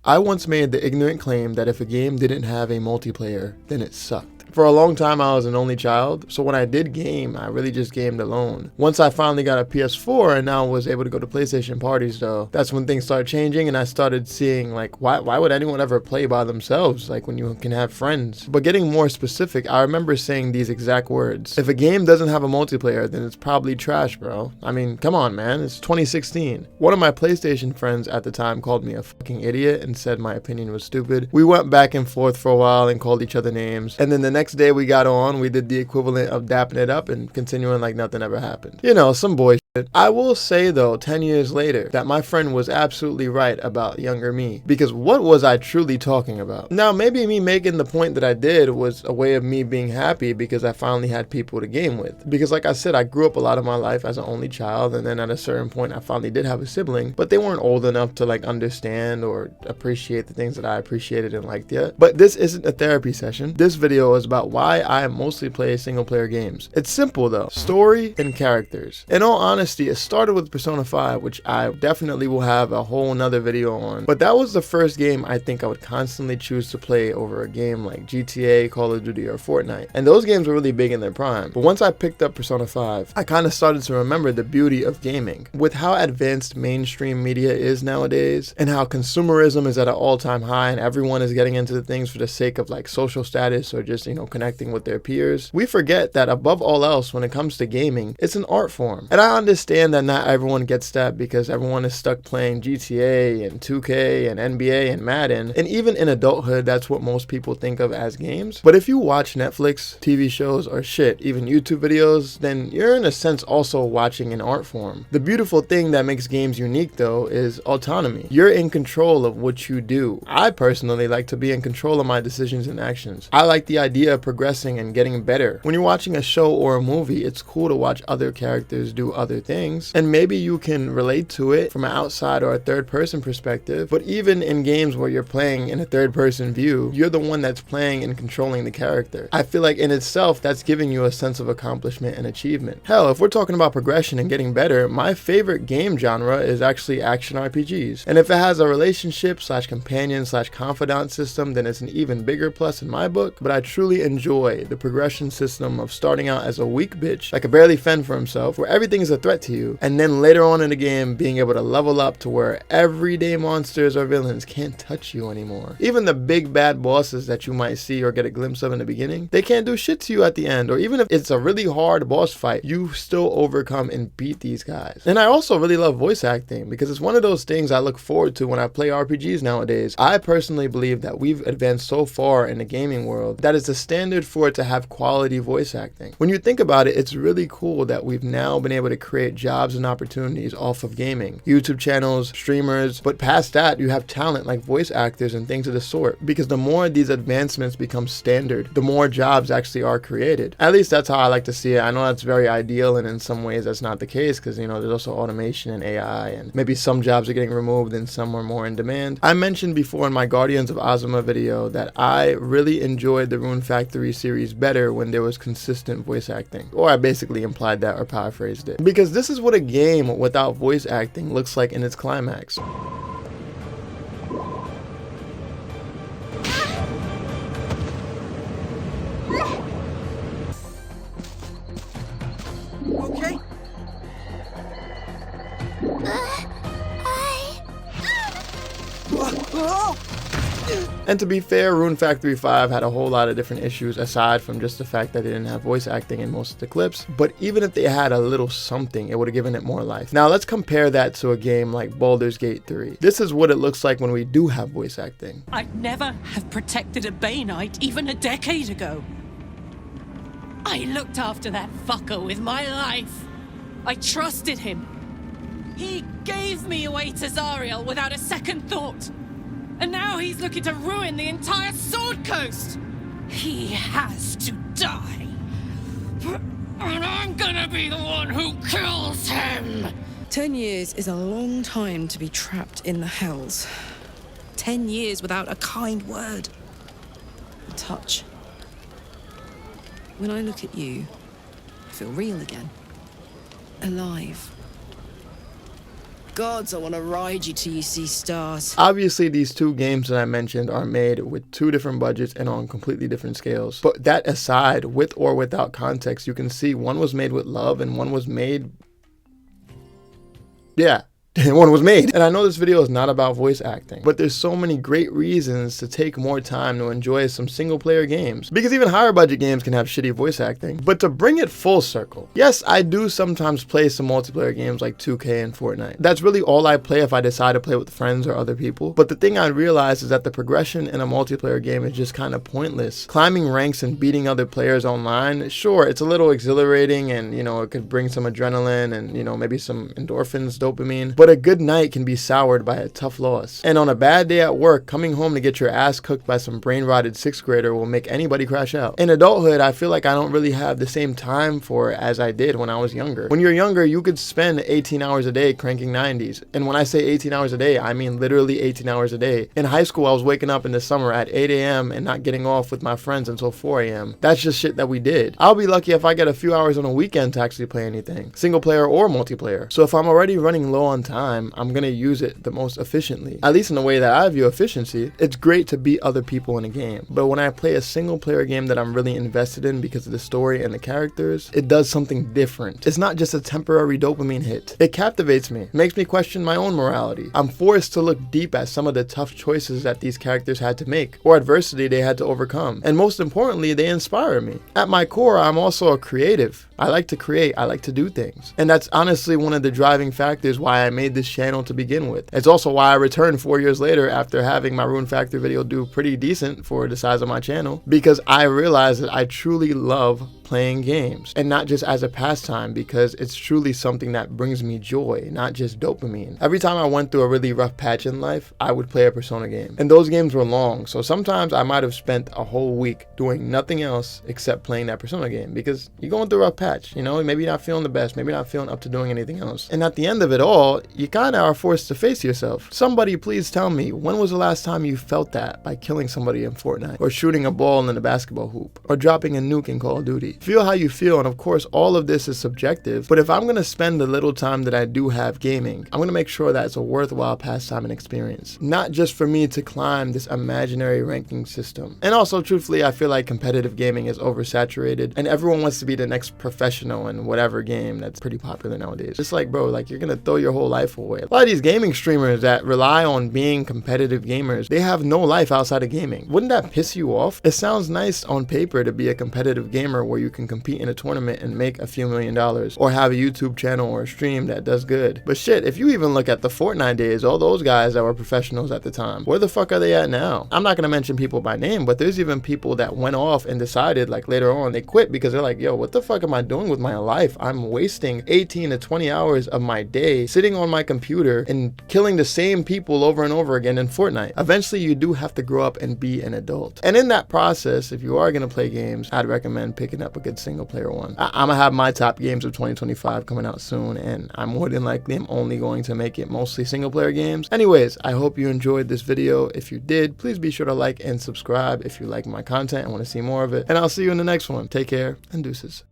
I once made the ignorant claim that if a game didn't have a multiplayer, then it sucked. For a long time, I was an only child, so when I did game, I really just gamed alone. Once I finally got a PS4 and now was able to go to PlayStation parties though, that's when things started changing and I started seeing like, why would anyone ever play by themselves, like when you can have friends? But getting more specific, I remember saying these exact words. If a game doesn't have a multiplayer, then it's probably trash, bro. I mean, come on, man, it's 2016. One of my PlayStation friends at the time called me a fucking idiot and said my opinion was stupid. We went back and forth for a while and called each other names, and then the next day we got on, we did the equivalent of dapping it up and continuing like nothing ever happened. You know, some boy shit. I will say though, 10 years later, that my friend was absolutely right about younger me, because what was I truly talking about? Now, maybe me making the point that I did was a way of me being happy because I finally had people to game with. Because like I said, I grew up a lot of my life as an only child, and then at a certain point I finally did have a sibling, but they weren't old enough to like understand or appreciate the things that I appreciated and liked yet. But this isn't a therapy session. This video is about why I mostly play single player games. It's simple though, story and characters. In all honesty, it started with Persona 5, which I definitely will have a whole nother video on, but that was the first game I think I would constantly choose to play over a game like GTA, Call of Duty, or Fortnite. And those games were really big in their prime. But once I picked up Persona 5, I kind of started to remember the beauty of gaming. With how advanced mainstream media is nowadays, and how consumerism is at an all-time high and everyone is getting into the things for the sake of like social status or just, you know, connecting with their peers, we forget that above all else, when it comes to gaming, it's an art form. And I understand that not everyone gets that because everyone is stuck playing GTA and 2K and NBA and Madden, and even in adulthood, that's what most people think of as games. But if you watch Netflix, TV shows, or shit, even YouTube videos, then you're in a sense also watching an art form. The beautiful thing that makes games unique though is autonomy. You're in control of what you do. I personally like to be in control of my decisions and actions. I like the idea of progressing and getting better. When you're watching a show or a movie, it's cool to watch other characters do other things, and maybe you can relate to it from an outside or a third person perspective. But even in games where you're playing in a third person view, you're the one that's playing and controlling the character. I feel like in itself, that's giving you a sense of accomplishment and achievement. Hell, if we're talking about progression and getting better, my favorite game genre is actually action RPGs. And if it has a relationship / companion / confidant system, then it's an even bigger plus in my book. But I truly enjoy the progression system of starting out as a weak bitch that could barely fend for himself, where everything is a threat to you, and then later on in the game being able to level up to where everyday monsters or villains can't touch you anymore. Even the big bad bosses that you might see or get a glimpse of in the beginning, they can't do shit to you at the end, or even if it's a really hard boss fight, you still overcome and beat these guys. And I also really love voice acting because it's one of those things I look forward to when I play RPGs nowadays. I personally believe that we've advanced so far in the gaming world that it's a standard for it to have quality voice acting. When you think about it, it's really cool that we've now been able to create jobs and opportunities off of gaming. YouTube channels, streamers, but past that, you have talent like voice actors and things of the sort, because the more these advancements become standard, the more jobs actually are created. At least that's how I like to see it. I know that's very ideal, and in some ways that's not the case, because you know there's also automation and AI, and maybe some jobs are getting removed and some are more in demand. I mentioned before in my Guardians of Azuma video that I really enjoyed the Rune Factory series better when there was consistent voice acting. Or I basically implied that or paraphrased it. Because this is what a game without voice acting looks like in its climax. Okay? And to be fair, Rune Factory 5 had a whole lot of different issues aside from just the fact that they didn't have voice acting in most of the clips, but even if they had a little something, it would have given it more life. Now let's compare that to a game like Baldur's Gate 3. This is what it looks like when we do have voice acting. I'd never have protected a Bay Knight even a decade ago. I looked after that fucker with my life. I trusted him. He gave me away to Zariel without a second thought. And now he's looking to ruin the entire Sword Coast! He has to die! And I'm gonna be the one who kills him! 10 years is a long time to be trapped in the hells. 10 years without a kind word. A touch. When I look at you, I feel real again. Alive. gods, I want to ride you till you see stars. Obviously, these two games that I mentioned are made with two different budgets and on completely different scales. But that aside, with or without context, you can see one was made with love and one was made... yeah. One was made. And I know this video is not about voice acting, but there's so many great reasons to take more time to enjoy some single player games, because even higher budget games can have shitty voice acting. But to bring it full circle, yes, I do sometimes play some multiplayer games like 2K and Fortnite. That's really all I play if I decide to play with friends or other people. But the thing I realize is that the progression in a multiplayer game is just kind of pointless. Climbing ranks and beating other players online, sure, it's a little exhilarating and, you know, it could bring some adrenaline and, you know, maybe some endorphins, dopamine. But a good night can be soured by a tough loss. And on a bad day at work, coming home to get your ass cooked by some brain-rotted 6th grader will make anybody crash out. In adulthood, I feel like I don't really have the same time for it as I did when I was younger. When you're younger, you could spend 18 hours a day cranking 90s. And when I say 18 hours a day, I mean literally 18 hours a day. In high school, I was waking up in the summer at 8 a.m. and not getting off with my friends until 4 a.m. That's just shit that we did. I'll be lucky if I get a few hours on a weekend to actually play anything, single player or multiplayer. So if I'm already running low on time, I'm gonna use it the most efficiently. At least in the way that I view efficiency, it's great to beat other people in a game. But when I play a single player game that I'm really invested in because of the story and the characters, it does something different. It's not just a temporary dopamine hit. It captivates me, makes me question my own morality. I'm forced to look deep at some of the tough choices that these characters had to make, or adversity they had to overcome. And most importantly, they inspire me. At my core, I'm also a creative. I like to create, I like to do things. And that's honestly one of the driving factors why I made this channel to begin with. It's also why I returned 4 years later after having my Rune Factor video do pretty decent for the size of my channel, because I realized that I truly love playing games, and not just as a pastime, because it's truly something that brings me joy, not just dopamine. Every time I went through a really rough patch in life, I would play a Persona game, and those games were long, so sometimes I might have spent a whole week doing nothing else except playing that Persona game, because you're going through a rough patch, you know, maybe you're not feeling the best, maybe you're not feeling up to doing anything else, and at the end of it all, you kind of are forced to face yourself. Somebody please tell me, when was the last time you felt that by killing somebody in Fortnite, or shooting a ball in a basketball hoop, or dropping a nuke in Call of Duty? Feel how you feel, and of course all of this is subjective, but if I'm going to spend the little time that I do have gaming, I'm going to make sure that it's a worthwhile pastime and experience, not just for me to climb this imaginary ranking system. And also, truthfully, I feel like competitive gaming is oversaturated and everyone wants to be the next professional in whatever game that's pretty popular nowadays. It's like, bro, like, you're going to throw your whole life away. A lot of these gaming streamers that rely on being competitive gamers, they have no life outside of gaming. Wouldn't that piss you off? It sounds nice on paper to be a competitive gamer where you can compete in a tournament and make a few $1,000,000, or have a YouTube channel or a stream that does good. But shit, if you even look at the Fortnite days, all those guys that were professionals at the time, where the fuck are they at now? I'm not gonna mention people by name, but there's even people that went off and decided, like, later on they quit because they're like, yo, what the fuck am I doing with my life? I'm wasting 18 to 20 hours of my day sitting on my computer and killing the same people over and over again in Fortnite. Eventually you do have to grow up and be an adult, and in that process, if you are gonna play games, I'd recommend picking up a good single player one. I'm gonna have my top games of 2025 coming out soon, and I'm more than likely I'm only going to make it mostly single player games. Anyways, I hope you enjoyed this video. If you did, please be sure to like and subscribe if you like my content and want to see more of it, and I'll see you in the next one. Take care and deuces.